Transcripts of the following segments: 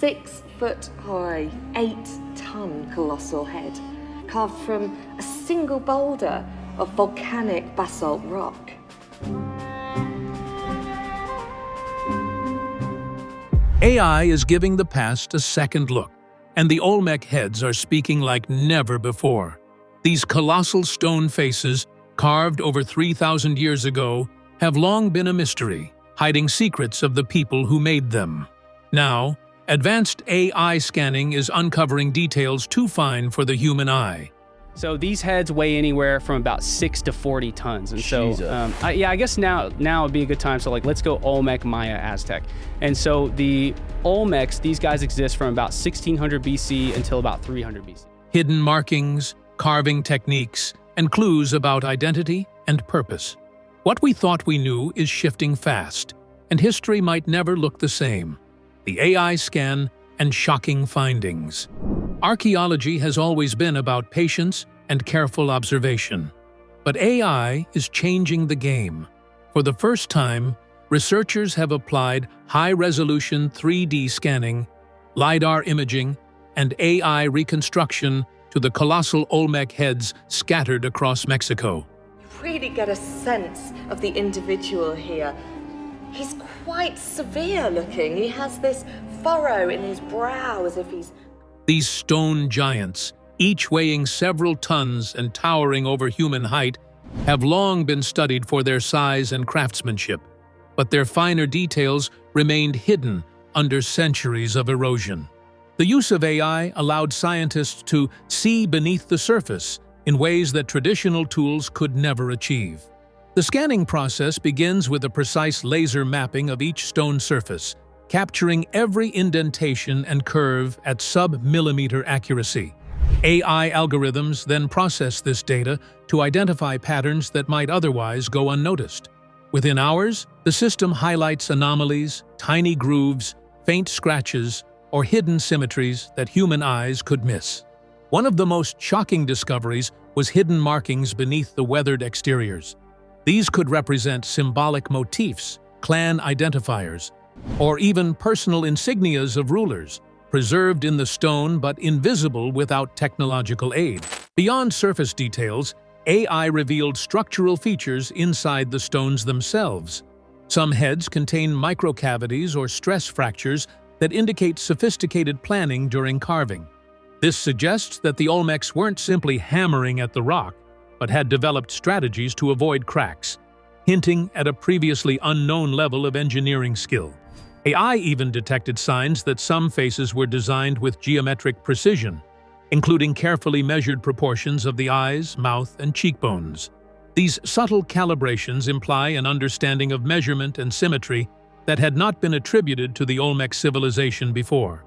6-foot-high, 8-ton colossal head, carved from a single boulder of volcanic basalt rock. AI is giving the past a second look, and the Olmec heads are speaking like never before. These colossal stone faces, carved over 3,000 years ago, have long been a mystery, hiding secrets of the people who made them. Now, advanced AI scanning is uncovering details too fine for the human eye. So these heads weigh anywhere from about 6 to 40 tons. And so, I guess now would be a good time. So let's go Olmec, Maya, Aztec. And so the Olmecs, these guys exist from about 1600 BC until about 300 BC. Hidden markings, carving techniques, and clues about identity and purpose. What we thought we knew is shifting fast, and history might never look the same. The AI scan and shocking findings. Archaeology has always been about patience and careful observation. But AI is changing the game. For the first time, researchers have applied high-resolution 3D scanning, LiDAR imaging, and AI reconstruction to the colossal Olmec heads scattered across Mexico. You really get a sense of the individual here. He's quite severe looking. He has this furrow in his brow as if he's... These stone giants, each weighing several tons and towering over human height, have long been studied for their size and craftsmanship, but their finer details remained hidden under centuries of erosion. The use of AI allowed scientists to see beneath the surface in ways that traditional tools could never achieve. The scanning process begins with a precise laser mapping of each stone surface, capturing every indentation and curve at sub-millimeter accuracy. AI algorithms then process this data to identify patterns that might otherwise go unnoticed. Within hours, the system highlights anomalies, tiny grooves, faint scratches, or hidden symmetries that human eyes could miss. One of the most shocking discoveries was hidden markings beneath the weathered exteriors. These could represent symbolic motifs, clan identifiers, or even personal insignias of rulers, preserved in the stone but invisible without technological aid. Beyond surface details, AI revealed structural features inside the stones themselves. Some heads contain microcavities or stress fractures that indicate sophisticated planning during carving. This suggests that the Olmecs weren't simply hammering at the rock, but had developed strategies to avoid cracks, hinting at a previously unknown level of engineering skill. AI even detected signs that some faces were designed with geometric precision, including carefully measured proportions of the eyes, mouth, and cheekbones. These subtle calibrations imply an understanding of measurement and symmetry that had not been attributed to the Olmec civilization before.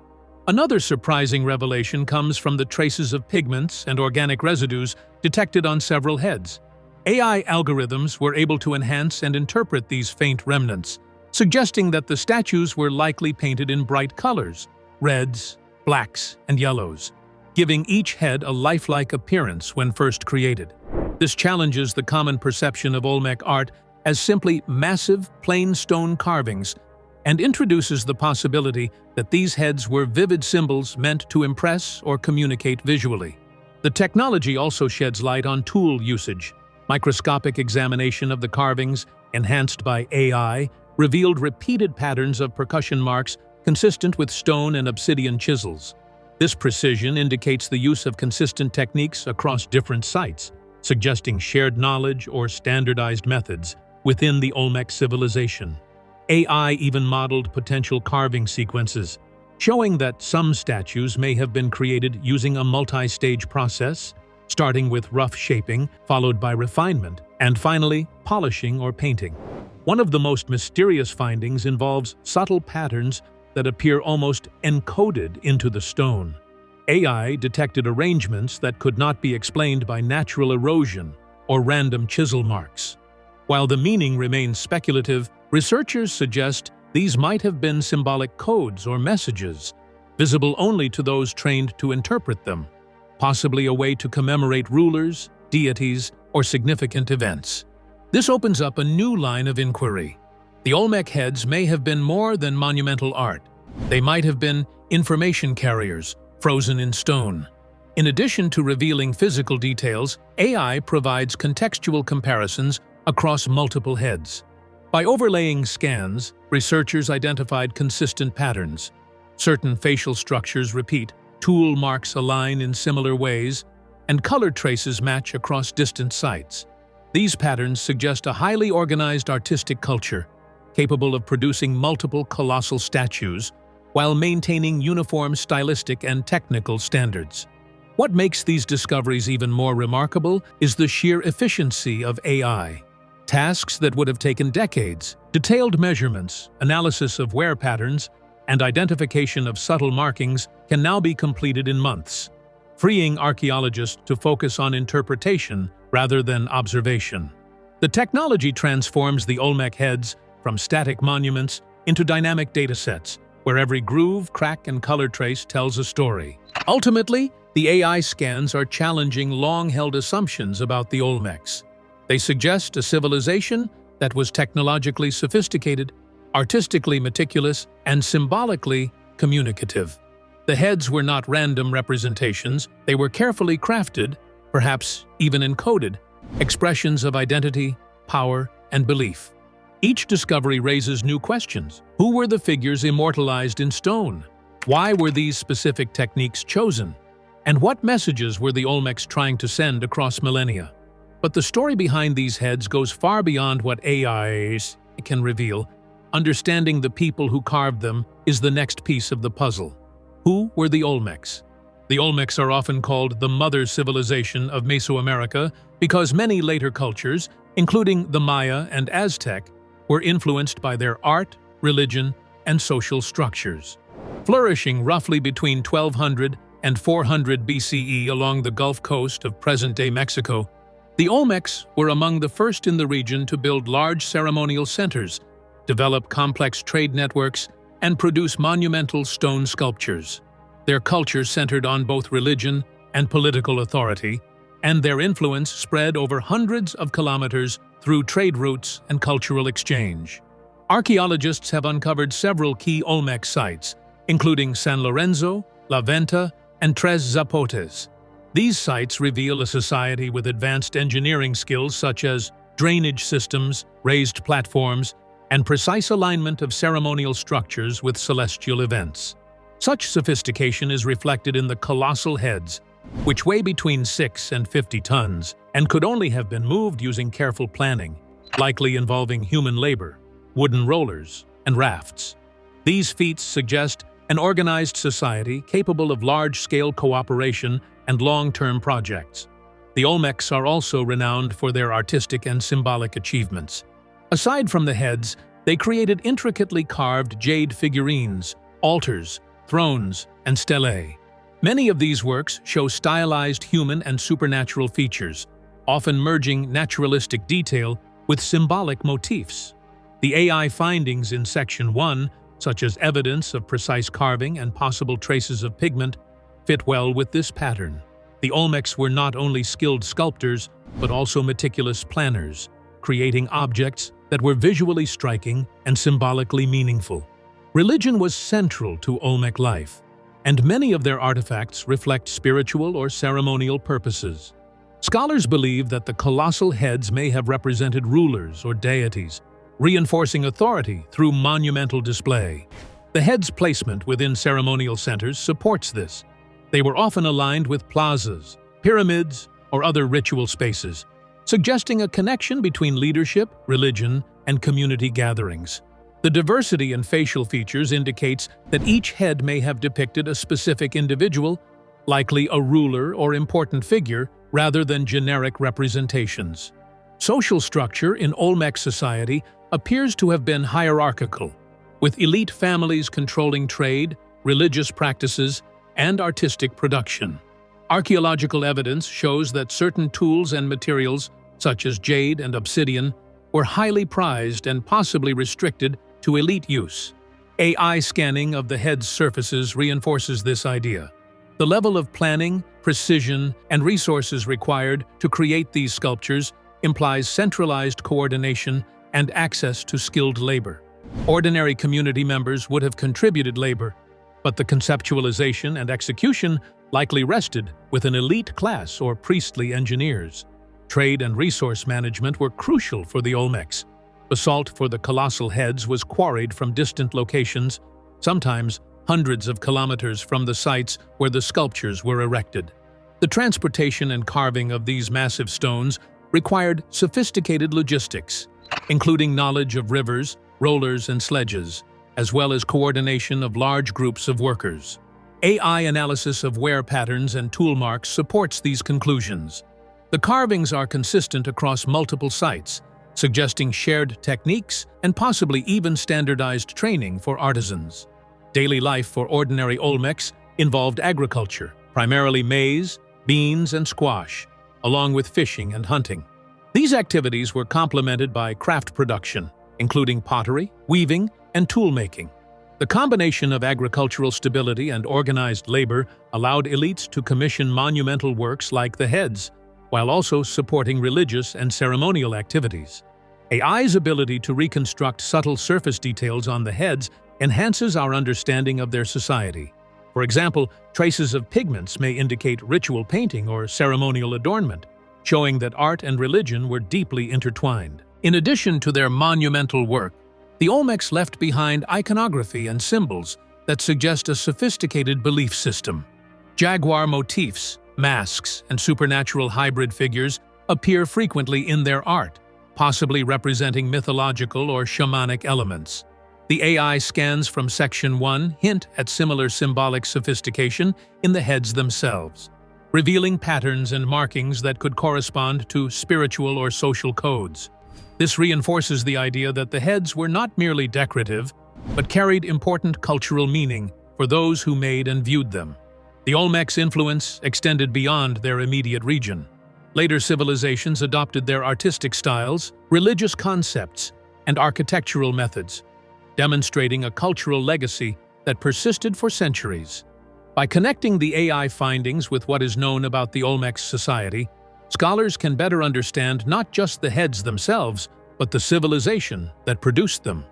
Another surprising revelation comes from the traces of pigments and organic residues detected on several heads. AI algorithms were able to enhance and interpret these faint remnants, suggesting that the statues were likely painted in bright colors, reds, blacks, and yellows, giving each head a lifelike appearance when first created. This challenges the common perception of Olmec art as simply massive, plain stone carvings, and introduces the possibility that these heads were vivid symbols meant to impress or communicate visually. The technology also sheds light on tool usage. Microscopic examination of the carvings, enhanced by AI, revealed repeated patterns of percussion marks consistent with stone and obsidian chisels. This precision indicates the use of consistent techniques across different sites, suggesting shared knowledge or standardized methods within the Olmec civilization. AI even modeled potential carving sequences, showing that some statues may have been created using a multi-stage process, starting with rough shaping, followed by refinement, and finally, polishing or painting. One of the most mysterious findings involves subtle patterns that appear almost encoded into the stone. AI detected arrangements that could not be explained by natural erosion or random chisel marks. While the meaning remains speculative, researchers suggest these might have been symbolic codes or messages, visible only to those trained to interpret them, possibly a way to commemorate rulers, deities, or significant events. This opens up a new line of inquiry. The Olmec heads may have been more than monumental art. They might have been information carriers, frozen in stone. In addition to revealing physical details, AI provides contextual comparisons across multiple heads. By overlaying scans, researchers identified consistent patterns. Certain facial structures repeat, tool marks align in similar ways, and color traces match across distant sites. These patterns suggest a highly organized artistic culture, capable of producing multiple colossal statues while maintaining uniform stylistic and technical standards. What makes these discoveries even more remarkable is the sheer efficiency of AI. Tasks that would have taken decades, detailed measurements, analysis of wear patterns, and identification of subtle markings can now be completed in months, freeing archaeologists to focus on interpretation rather than observation. The technology transforms the Olmec heads from static monuments into dynamic datasets, where every groove, crack, and color trace tells a story. Ultimately, the AI scans are challenging long-held assumptions about the Olmecs. They suggest a civilization that was technologically sophisticated, artistically meticulous, and symbolically communicative. The heads were not random representations, they were carefully crafted, perhaps even encoded, expressions of identity, power, and belief. Each discovery raises new questions. Who were the figures immortalized in stone? Why were these specific techniques chosen? And what messages were the Olmecs trying to send across millennia? But the story behind these heads goes far beyond what AIs can reveal. Understanding the people who carved them is the next piece of the puzzle. Who were the Olmecs? The Olmecs are often called the mother civilization of Mesoamerica because many later cultures, including the Maya and Aztec, were influenced by their art, religion, and social structures. Flourishing roughly between 1200 and 400 BCE along the Gulf Coast of present-day Mexico, the Olmecs were among the first in the region to build large ceremonial centers, develop complex trade networks, and produce monumental stone sculptures. Their culture centered on both religion and political authority, and their influence spread over hundreds of kilometers through trade routes and cultural exchange. Archaeologists have uncovered several key Olmec sites, including San Lorenzo, La Venta, and Tres Zapotes. These sites reveal a society with advanced engineering skills such as drainage systems, raised platforms, and precise alignment of ceremonial structures with celestial events. Such sophistication is reflected in the colossal heads, which weigh between 6 and 50 tons and could only have been moved using careful planning, likely involving human labor, wooden rollers, and rafts. These feats suggest an organized society capable of large-scale cooperation and long-term projects. The Olmecs are also renowned for their artistic and symbolic achievements. Aside from the heads, they created intricately carved jade figurines, altars, thrones, and stelae. Many of these works show stylized human and supernatural features, often merging naturalistic detail with symbolic motifs. The AI findings in Section 1, such as evidence of precise carving and possible traces of pigment, fit well with this pattern. The Olmecs were not only skilled sculptors, but also meticulous planners, creating objects that were visually striking and symbolically meaningful. Religion was central to Olmec life, and many of their artifacts reflect spiritual or ceremonial purposes. Scholars believe that the colossal heads may have represented rulers or deities, reinforcing authority through monumental display. The heads' placement within ceremonial centers supports this. They were often aligned with plazas, pyramids, or other ritual spaces, suggesting a connection between leadership, religion, and community gatherings. The diversity in facial features indicates that each head may have depicted a specific individual, likely a ruler or important figure, rather than generic representations. Social structure in Olmec society appears to have been hierarchical, with elite families controlling trade, religious practices, and artistic production. Archaeological evidence shows that certain tools and materials, such as jade and obsidian, were highly prized and possibly restricted to elite use. AI scanning of the head's surfaces reinforces this idea. The level of planning, precision, and resources required to create these sculptures implies centralized coordination and access to skilled labor. Ordinary community members would have contributed labor, but the conceptualization and execution likely rested with an elite class or priestly engineers. Trade and resource management were crucial for the Olmecs. Basalt for the colossal heads was quarried from distant locations, sometimes hundreds of kilometers from the sites where the sculptures were erected. The transportation and carving of these massive stones required sophisticated logistics, including knowledge of rivers, rollers, and sledges, as well as coordination of large groups of workers. AI analysis of wear patterns and tool marks supports these conclusions. The carvings are consistent across multiple sites, suggesting shared techniques and possibly even standardized training for artisans. Daily life for ordinary Olmecs involved agriculture, primarily maize, beans, and squash, along with fishing and hunting. These activities were complemented by craft production, including pottery, weaving, and tool-making. The combination of agricultural stability and organized labor allowed elites to commission monumental works like the heads, while also supporting religious and ceremonial activities. AI's ability to reconstruct subtle surface details on the heads enhances our understanding of their society. For example, traces of pigments may indicate ritual painting or ceremonial adornment, showing that art and religion were deeply intertwined. In addition to their monumental work, the Olmecs left behind iconography and symbols that suggest a sophisticated belief system. Jaguar motifs, masks, and supernatural hybrid figures appear frequently in their art, possibly representing mythological or shamanic elements. The AI scans from Section 1 hint at similar symbolic sophistication in the heads themselves, revealing patterns and markings that could correspond to spiritual or social codes. This reinforces the idea that the heads were not merely decorative, but carried important cultural meaning for those who made and viewed them. The Olmecs' influence extended beyond their immediate region. Later civilizations adopted their artistic styles, religious concepts, and architectural methods, demonstrating a cultural legacy that persisted for centuries. By connecting the AI findings with what is known about the Olmec society, scholars can better understand not just the heads themselves, but the civilization that produced them.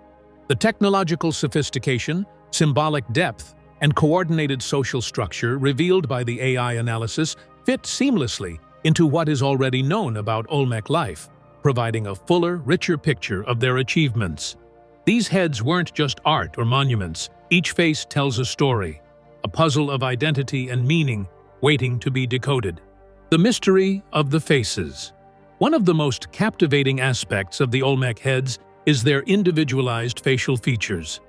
The technological sophistication, symbolic depth, and coordinated social structure revealed by the AI analysis fit seamlessly into what is already known about Olmec life, providing a fuller, richer picture of their achievements. These heads weren't just art or monuments. Each face tells a story, a puzzle of identity and meaning waiting to be decoded. The mystery of the faces. One of the most captivating aspects of the Olmec heads is their individualized facial features.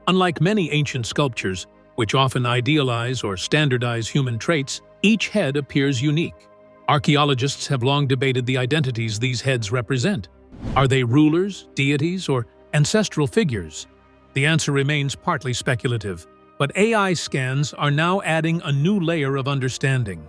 Unlike many ancient sculptures, which often idealize or standardize human traits, each head appears unique. Archaeologists have long debated the identities these heads represent. Are they rulers, deities, or ancestral figures? The answer remains partly speculative, but AI scans are now adding a new layer of understanding.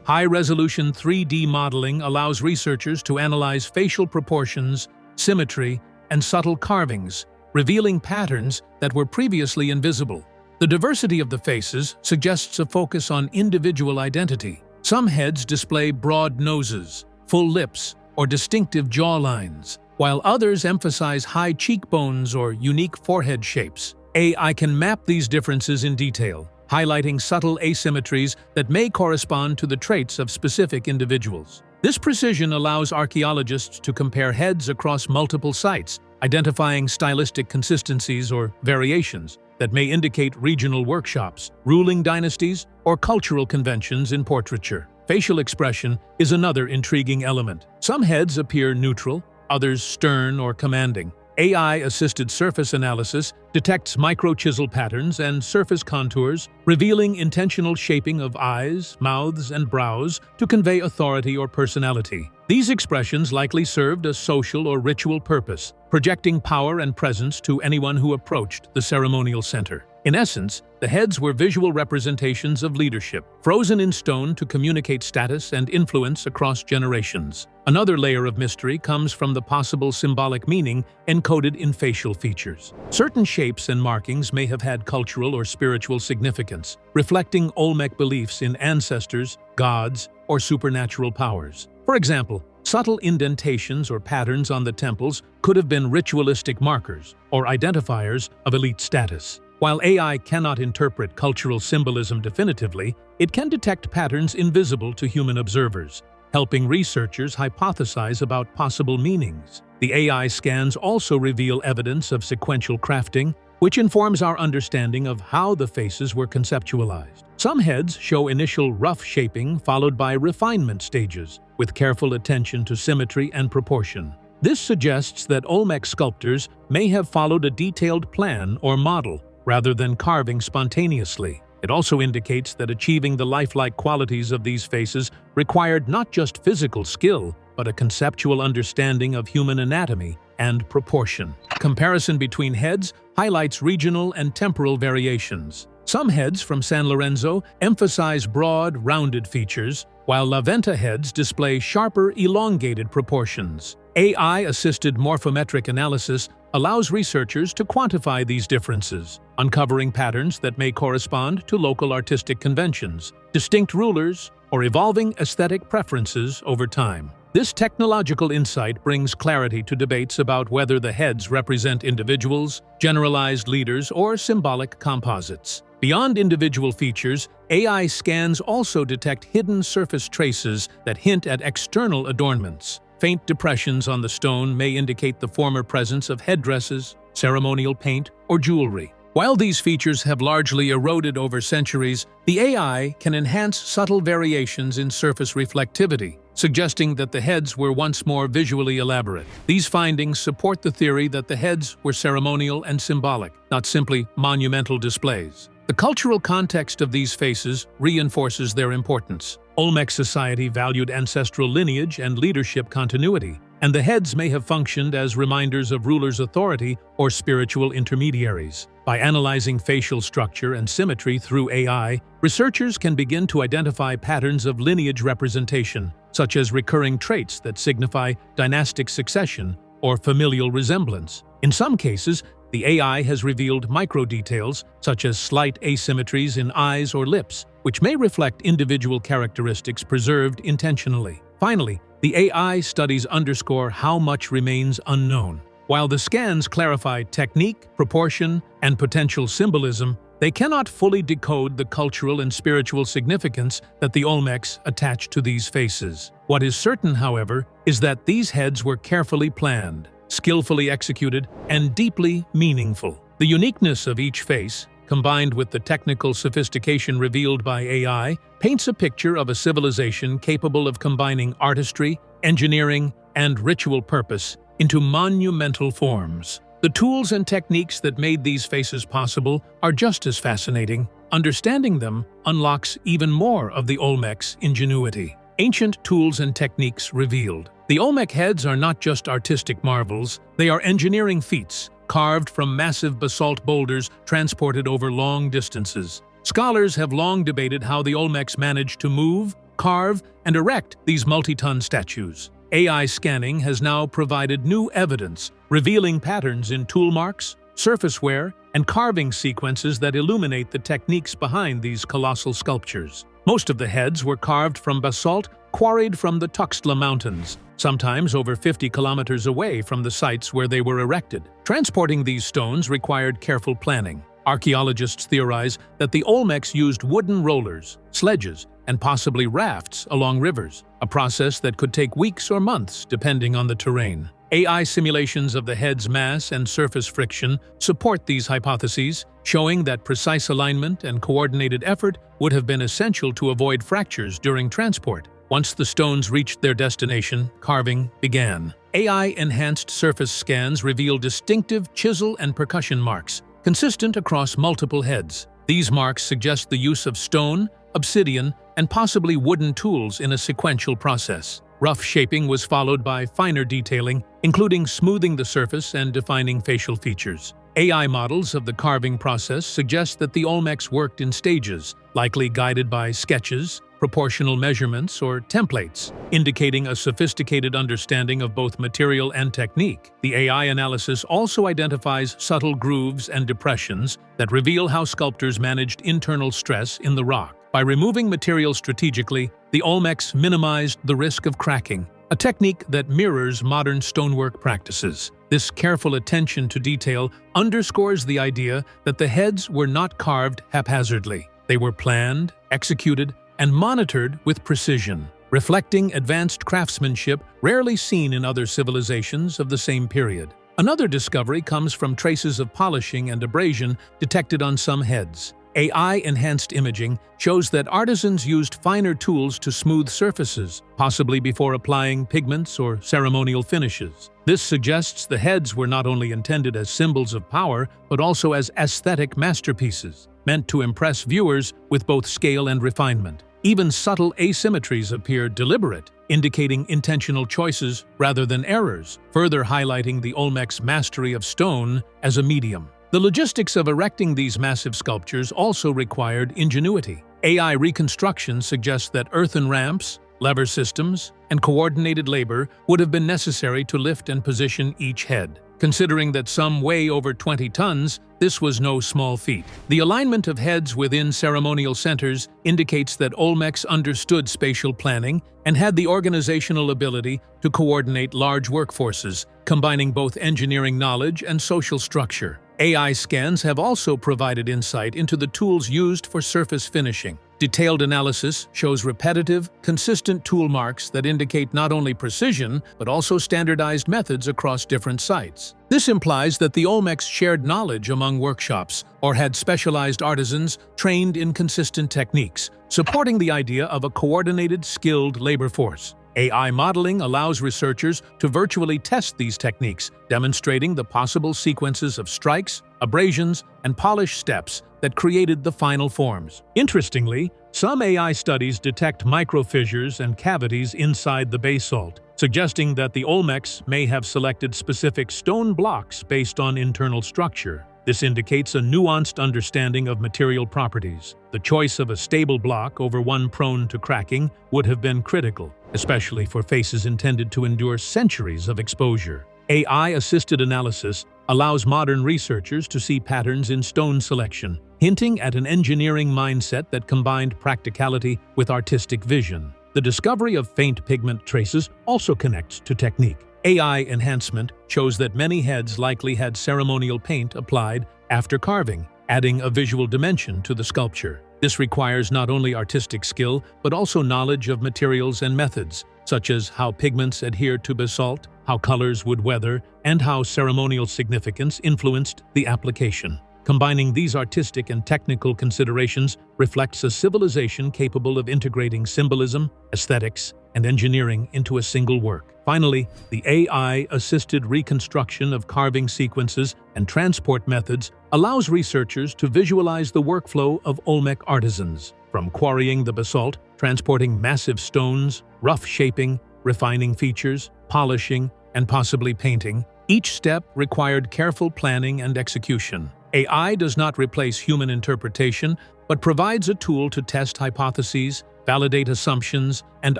High-resolution 3D modeling allows researchers to analyze facial proportions, symmetry, and subtle carvings, revealing patterns that were previously invisible. The diversity of the faces suggests a focus on individual identity. Some heads display broad noses, full lips, or distinctive jawlines, while others emphasize high cheekbones or unique forehead shapes. AI can map these differences in detail, highlighting subtle asymmetries that may correspond to the traits of specific individuals. This precision allows archaeologists to compare heads across multiple sites, identifying stylistic consistencies or variations that may indicate regional workshops, ruling dynasties, or cultural conventions in portraiture. Facial expression is another intriguing element. Some heads appear neutral, others stern or commanding. AI-assisted surface analysis detects micro-chisel patterns and surface contours, revealing intentional shaping of eyes, mouths, and brows to convey authority or personality. These expressions likely served a social or ritual purpose, projecting power and presence to anyone who approached the ceremonial center. In essence, the heads were visual representations of leadership, frozen in stone to communicate status and influence across generations. Another layer of mystery comes from the possible symbolic meaning encoded in facial features. Certain shapes and markings may have had cultural or spiritual significance, reflecting Olmec beliefs in ancestors, gods, or supernatural powers. For example, Subtle indentations or patterns on the temples could have been ritualistic markers or identifiers of elite status. While AI cannot interpret cultural symbolism definitively, it can detect patterns invisible to human observers, helping researchers hypothesize about possible meanings. The AI scans also reveal evidence of sequential crafting, which informs our understanding of how the faces were conceptualized. Some heads show initial rough shaping followed by refinement stages, with careful attention to symmetry and proportion. This suggests that Olmec sculptors may have followed a detailed plan or model, rather than carving spontaneously. It also indicates that achieving the lifelike qualities of these faces required not just physical skill, but a conceptual understanding of human anatomy and proportion. Comparison between heads highlights regional and temporal variations. Some heads from San Lorenzo emphasize broad, rounded features, while La Venta heads display sharper, elongated proportions. AI-assisted morphometric analysis allows researchers to quantify these differences, uncovering patterns that may correspond to local artistic conventions, distinct rulers, or evolving aesthetic preferences over time. This technological insight brings clarity to debates about whether the heads represent individuals, generalized leaders, or symbolic composites. Beyond individual features, AI scans also detect hidden surface traces that hint at external adornments. Faint depressions on the stone may indicate the former presence of headdresses, ceremonial paint, or jewelry. While these features have largely eroded over centuries, the AI can enhance subtle variations in surface reflectivity, suggesting that the heads were once more visually elaborate. These findings support the theory that the heads were ceremonial and symbolic, not simply monumental displays. The cultural context of these faces reinforces their importance. Olmec society valued ancestral lineage and leadership continuity, and the heads may have functioned as reminders of rulers' authority or spiritual intermediaries. By analyzing facial structure and symmetry through AI, researchers can begin to identify patterns of lineage representation, such as recurring traits that signify dynastic succession or familial resemblance. In some cases, the AI has revealed micro-details, such as slight asymmetries in eyes or lips, which may reflect individual characteristics preserved intentionally. Finally, the AI studies underscore how much remains unknown. While the scans clarify technique, proportion, and potential symbolism, they cannot fully decode the cultural and spiritual significance that the Olmecs attach to these faces. What is certain, however, is that these heads were carefully planned, skillfully executed, and deeply meaningful. The uniqueness of each face, combined with the technical sophistication revealed by AI, paints a picture of a civilization capable of combining artistry, engineering, and ritual purpose into monumental forms. The tools and techniques that made these faces possible are just as fascinating. Understanding them unlocks even more of the Olmec's ingenuity. Ancient tools and techniques revealed. The Olmec heads are not just artistic marvels, they are engineering feats, carved from massive basalt boulders transported over long distances. Scholars have long debated how the Olmecs managed to move, carve, and erect these multi-ton statues. AI scanning has now provided new evidence, revealing patterns in tool marks, surface wear, and carving sequences that illuminate the techniques behind these colossal sculptures. Most of the heads were carved from basalt quarried from the Tuxtla Mountains, sometimes over 50 kilometers away from the sites where they were erected. Transporting these stones required careful planning. Archaeologists theorize that the Olmecs used wooden rollers, sledges, and possibly rafts along rivers, a process that could take weeks or months depending on the terrain. AI simulations of the head's mass and surface friction support these hypotheses, showing that precise alignment and coordinated effort would have been essential to avoid fractures during transport. Once the stones reached their destination, carving began. AI-enhanced surface scans reveal distinctive chisel and percussion marks, consistent across multiple heads. These marks suggest the use of stone, obsidian, and possibly wooden tools in a sequential process. Rough shaping was followed by finer detailing, including smoothing the surface and defining facial features. AI models of the carving process suggest that the Olmecs worked in stages, likely guided by sketches, proportional measurements, or templates, indicating a sophisticated understanding of both material and technique. The AI analysis also identifies subtle grooves and depressions that reveal how sculptors managed internal stress in the rock. By removing material strategically, the Olmecs minimized the risk of cracking, a technique that mirrors modern stonework practices. This careful attention to detail underscores the idea that the heads were not carved haphazardly. They were planned, executed, and monitored with precision, reflecting advanced craftsmanship rarely seen in other civilizations of the same period. Another discovery comes from traces of polishing and abrasion detected on some heads. AI-enhanced imaging shows that artisans used finer tools to smooth surfaces, possibly before applying pigments or ceremonial finishes. This suggests the heads were not only intended as symbols of power, but also as aesthetic masterpieces, meant to impress viewers with both scale and refinement. Even subtle asymmetries appear deliberate, indicating intentional choices rather than errors, further highlighting the Olmec's mastery of stone as a medium. The logistics of erecting these massive sculptures also required ingenuity. AI reconstruction suggests that earthen ramps, lever systems, and coordinated labor would have been necessary to lift and position each head. Considering that some weigh over 20 tons, this was no small feat. The alignment of heads within ceremonial centers indicates that Olmecs understood spatial planning and had the organizational ability to coordinate large workforces, combining both engineering knowledge and social structure. AI scans have also provided insight into the tools used for surface finishing. Detailed analysis shows repetitive, consistent tool marks that indicate not only precision, but also standardized methods across different sites. This implies that the Olmecs shared knowledge among workshops or had specialized artisans trained in consistent techniques, supporting the idea of a coordinated, skilled labor force. AI modeling allows researchers to virtually test these techniques, demonstrating the possible sequences of strikes, abrasions, and polish steps that created the final forms. Interestingly, some AI studies detect microfissures and cavities inside the basalt, suggesting that the Olmecs may have selected specific stone blocks based on internal structure. This indicates a nuanced understanding of material properties. The choice of a stable block over one prone to cracking would have been critical, especially for faces intended to endure centuries of exposure. AI-assisted analysis allows modern researchers to see patterns in stone selection, hinting at an engineering mindset that combined practicality with artistic vision. The discovery of faint pigment traces also connects to technique. AI enhancement shows that many heads likely had ceremonial paint applied after carving, adding a visual dimension to the sculpture. This requires not only artistic skill, but also knowledge of materials and methods, such as how pigments adhere to basalt, how colors would weather, and how ceremonial significance influenced the application. Combining these artistic and technical considerations reflects a civilization capable of integrating symbolism, aesthetics, and engineering into a single work. Finally, the AI-assisted reconstruction of carving sequences and transport methods allows researchers to visualize the workflow of Olmec artisans, from quarrying the basalt, transporting massive stones, rough shaping, refining features, polishing, and possibly painting. Each step required careful planning and execution. AI does not replace human interpretation, but provides a tool to test hypotheses, validate assumptions, and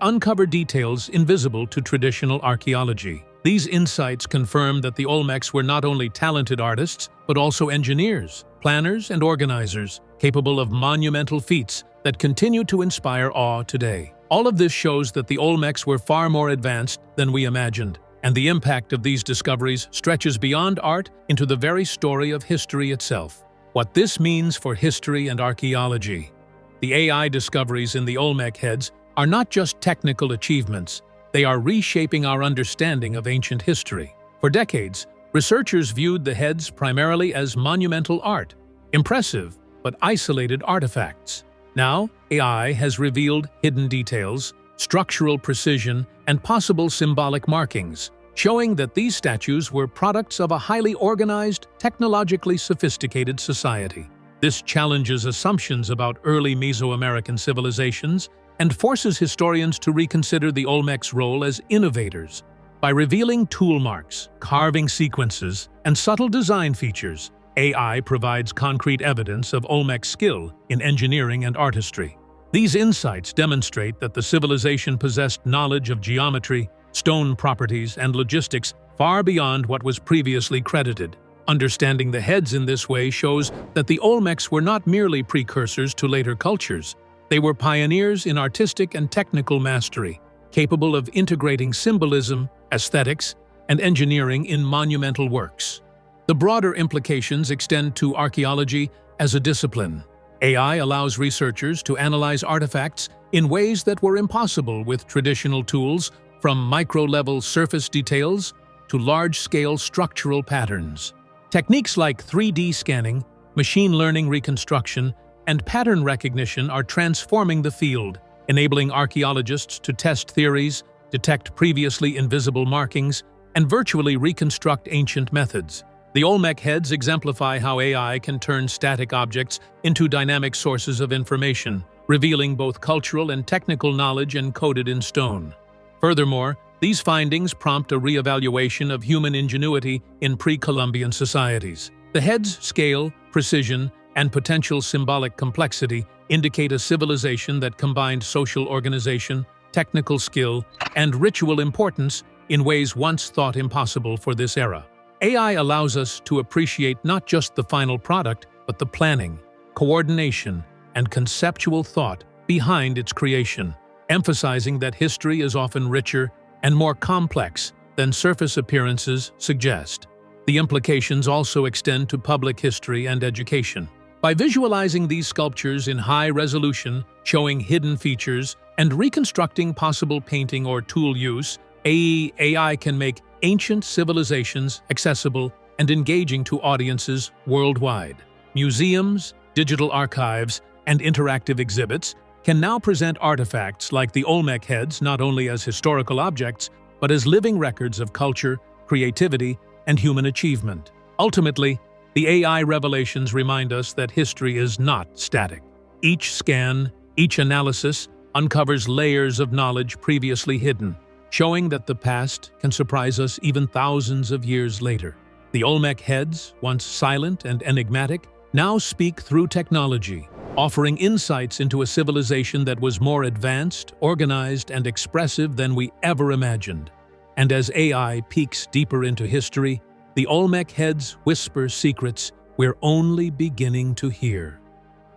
uncover details invisible to traditional archaeology. These insights confirm that the Olmecs were not only talented artists, but also engineers, planners, and organizers, capable of monumental feats that continue to inspire awe today. All of this shows that the Olmecs were far more advanced than we imagined, and the impact of these discoveries stretches beyond art into the very story of history itself. What this means for history and archaeology. The AI discoveries in the Olmec heads are not just technical achievements, they are reshaping our understanding of ancient history. For decades, researchers viewed the heads primarily as monumental art, impressive but isolated artifacts. Now, AI has revealed hidden details, structural precision, and possible symbolic markings, showing that these statues were products of a highly organized, technologically sophisticated society. This challenges assumptions about early Mesoamerican civilizations and forces historians to reconsider the Olmec's role as innovators. By revealing tool marks, carving sequences, and subtle design features, AI provides concrete evidence of Olmec's skill in engineering and artistry. These insights demonstrate that the civilization possessed knowledge of geometry, stone properties, and logistics far beyond what was previously credited. Understanding the heads in this way shows that the Olmecs were not merely precursors to later cultures. They were pioneers in artistic and technical mastery, capable of integrating symbolism, aesthetics, and engineering in monumental works. The broader implications extend to archaeology as a discipline. AI allows researchers to analyze artifacts in ways that were impossible with traditional tools, from micro-level surface details to large-scale structural patterns. Techniques like 3D scanning, machine learning reconstruction, and pattern recognition are transforming the field, enabling archaeologists to test theories, detect previously invisible markings, and virtually reconstruct ancient methods. The Olmec heads exemplify how AI can turn static objects into dynamic sources of information, revealing both cultural and technical knowledge encoded in stone. Furthermore, these findings prompt a re-evaluation of human ingenuity in pre-Columbian societies. The heads' scale, precision, and potential symbolic complexity indicate a civilization that combined social organization, technical skill, and ritual importance in ways once thought impossible for this era. AI allows us to appreciate not just the final product, but the planning, coordination, and conceptual thought behind its creation, emphasizing that history is often richer and more complex than surface appearances suggest. The implications also extend to public history and education. By visualizing these sculptures in high resolution, showing hidden features, and reconstructing possible painting or tool use, AI can make ancient civilizations accessible and engaging to audiences worldwide. Museums, digital archives, and interactive exhibits can now present artifacts like the Olmec heads not only as historical objects, but as living records of culture, creativity, and human achievement. Ultimately, the AI revelations remind us that history is not static. Each scan, each analysis, uncovers layers of knowledge previously hidden, showing that the past can surprise us even thousands of years later. The Olmec heads, once silent and enigmatic, now speak through technology, offering insights into a civilization that was more advanced, organized, and expressive than we ever imagined. And as AI peeks deeper into history, the Olmec heads whisper secrets we're only beginning to hear.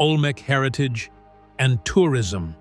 Olmec heritage and tourism.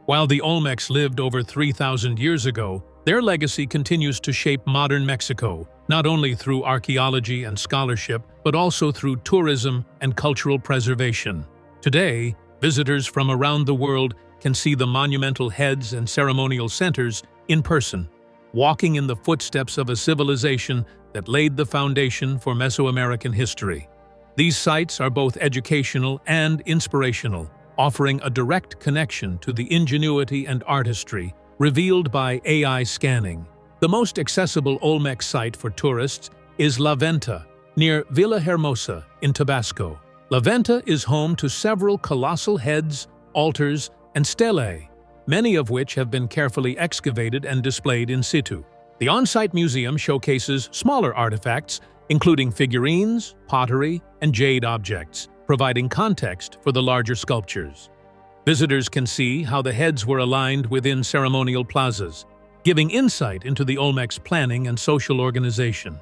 While the Olmecs lived over 3,000 years ago, their legacy continues to shape modern Mexico, not only through archaeology and scholarship, but also through tourism and cultural preservation. Today, visitors from around the world can see the monumental heads and ceremonial centers in person, walking in the footsteps of a civilization that laid the foundation for Mesoamerican history. These sites are both educational and inspirational, offering a direct connection to the ingenuity and artistry revealed by AI scanning. The most accessible Olmec site for tourists is La Venta, near Villahermosa in Tabasco. La Venta is home to several colossal heads, altars, and stelae, many of which have been carefully excavated and displayed in situ. The on-site museum showcases smaller artifacts, including figurines, pottery, and jade objects, providing context for the larger sculptures. Visitors can see how the heads were aligned within ceremonial plazas, giving insight into the Olmec's planning and social organization.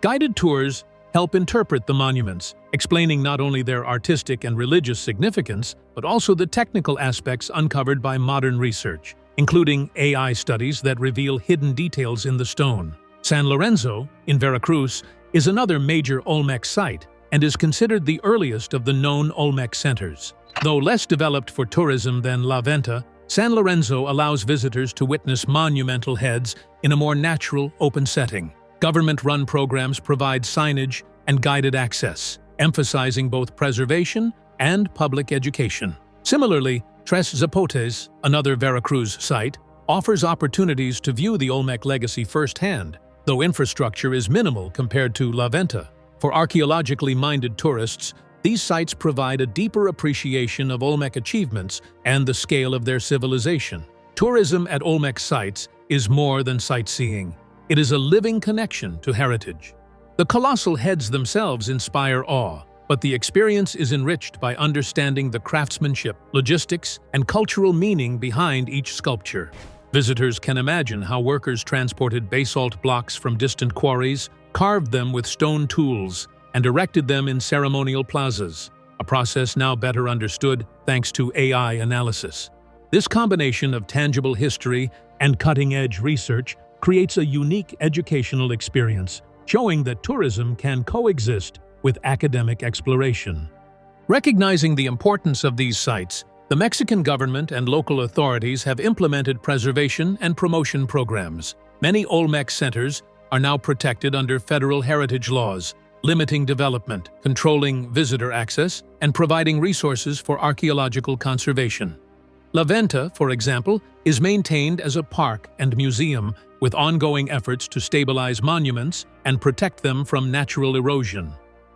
Guided tours help interpret the monuments, explaining not only their artistic and religious significance, but also the technical aspects uncovered by modern research, including AI studies that reveal hidden details in the stone. San Lorenzo, in Veracruz, is another major Olmec site and is considered the earliest of the known Olmec centers. Though less developed for tourism than La Venta, San Lorenzo allows visitors to witness monumental heads in a more natural, open setting. Government-run programs provide signage and guided access, emphasizing both preservation and public education. Similarly, Tres Zapotes, another Veracruz site, offers opportunities to view the Olmec legacy firsthand, though infrastructure is minimal compared to La Venta. For archaeologically minded tourists, these sites provide a deeper appreciation of Olmec achievements and the scale of their civilization. Tourism at Olmec sites is more than sightseeing. It is a living connection to heritage. The colossal heads themselves inspire awe, but the experience is enriched by understanding the craftsmanship, logistics, and cultural meaning behind each sculpture. Visitors can imagine how workers transported basalt blocks from distant quarries, carved them with stone tools, and erected them in ceremonial plazas, a process now better understood thanks to AI analysis. This combination of tangible history and cutting-edge research creates a unique educational experience, showing that tourism can coexist with academic exploration. Recognizing the importance of these sites, the Mexican government and local authorities have implemented preservation and promotion programs. Many Olmec centers are now protected under federal heritage laws, limiting development, controlling visitor access, and providing resources for archaeological conservation. La Venta, for example, is maintained as a park and museum with ongoing efforts to stabilize monuments and protect them from natural erosion.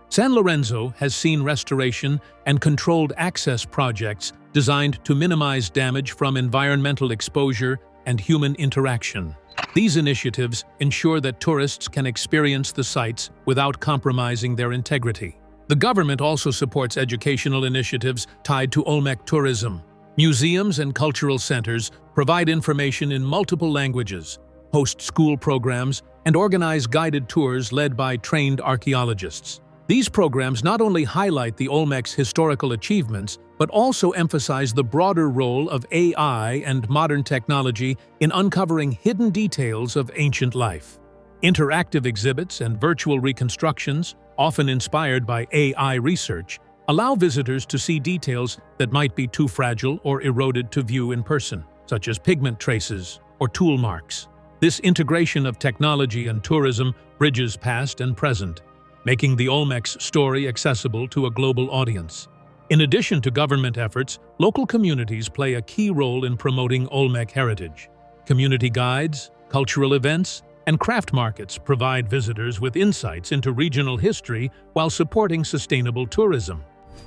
San Lorenzo has seen restoration and controlled access projects designed to minimize damage from environmental exposure and human interaction. These initiatives ensure that tourists can experience the sites without compromising their integrity. The government also supports educational initiatives tied to Olmec tourism. Museums and cultural centers provide information in multiple languages, host school programs, and organize guided tours led by trained archaeologists. These programs not only highlight the Olmec's historical achievements, but also emphasize the broader role of AI and modern technology in uncovering hidden details of ancient life. Interactive exhibits and virtual reconstructions, often inspired by AI research, allow visitors to see details that might be too fragile or eroded to view in person, such as pigment traces or tool marks. This integration of technology and tourism bridges past and present, making the Olmec's story accessible to a global audience. In addition to government efforts, local communities play a key role in promoting Olmec heritage. Community guides, cultural events, and craft markets provide visitors with insights into regional history while supporting sustainable tourism.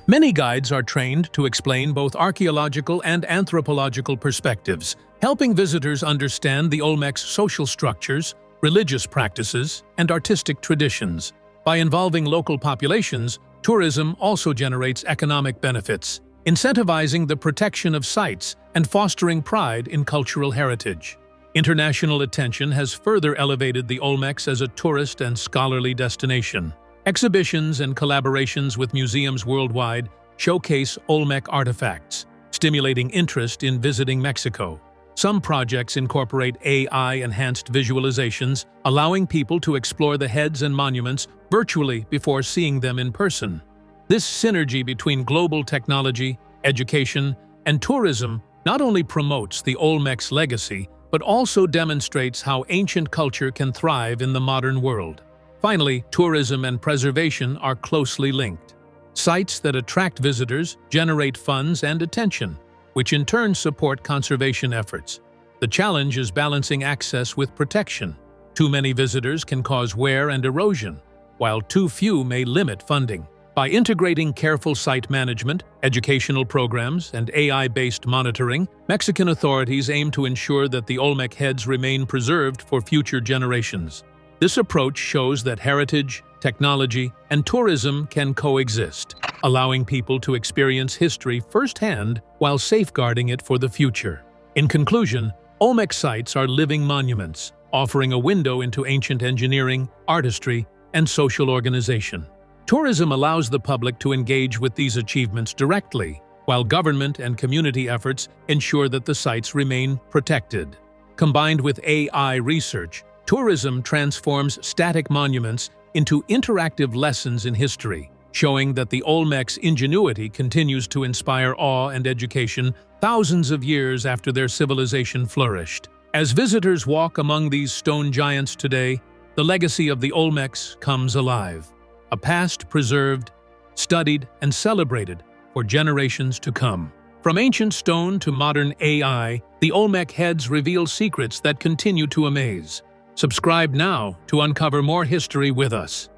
Many guides are trained to explain both archaeological and anthropological perspectives, helping visitors understand the Olmec's social structures, religious practices, and artistic traditions. By involving local populations, tourism also generates economic benefits, incentivizing the protection of sites and fostering pride in cultural heritage. International attention has further elevated the Olmecs as a tourist and scholarly destination. Exhibitions and collaborations with museums worldwide showcase Olmec artifacts, stimulating interest in visiting Mexico. Some projects incorporate AI-enhanced visualizations, allowing people to explore the heads and monuments virtually before seeing them in person. This synergy between global technology, education, and tourism not only promotes the Olmec's legacy, but also demonstrates how ancient culture can thrive in the modern world. Finally, tourism and preservation are closely linked. Sites that attract visitors generate funds and attention, which in turn support conservation efforts. The challenge is balancing access with protection. Too many visitors can cause wear and erosion, while too few may limit funding. By integrating careful site management, educational programs, and AI-based monitoring, Mexican authorities aim to ensure that the Olmec heads remain preserved for future generations. This approach shows that heritage, technology, and tourism can coexist, allowing people to experience history firsthand while safeguarding it for the future. In conclusion, Olmec sites are living monuments, offering a window into ancient engineering, artistry, and social organization. Tourism allows the public to engage with these achievements directly, while government and community efforts ensure that the sites remain protected. Combined with AI research, tourism transforms static monuments into interactive lessons in history, showing that the Olmec's ingenuity continues to inspire awe and education thousands of years after their civilization flourished. As visitors walk among these stone giants today, the legacy of the Olmecs comes alive, a past preserved, studied, and celebrated for generations to come. From ancient stone to modern AI, the Olmec heads reveal secrets that continue to amaze. Subscribe now to uncover more history with us.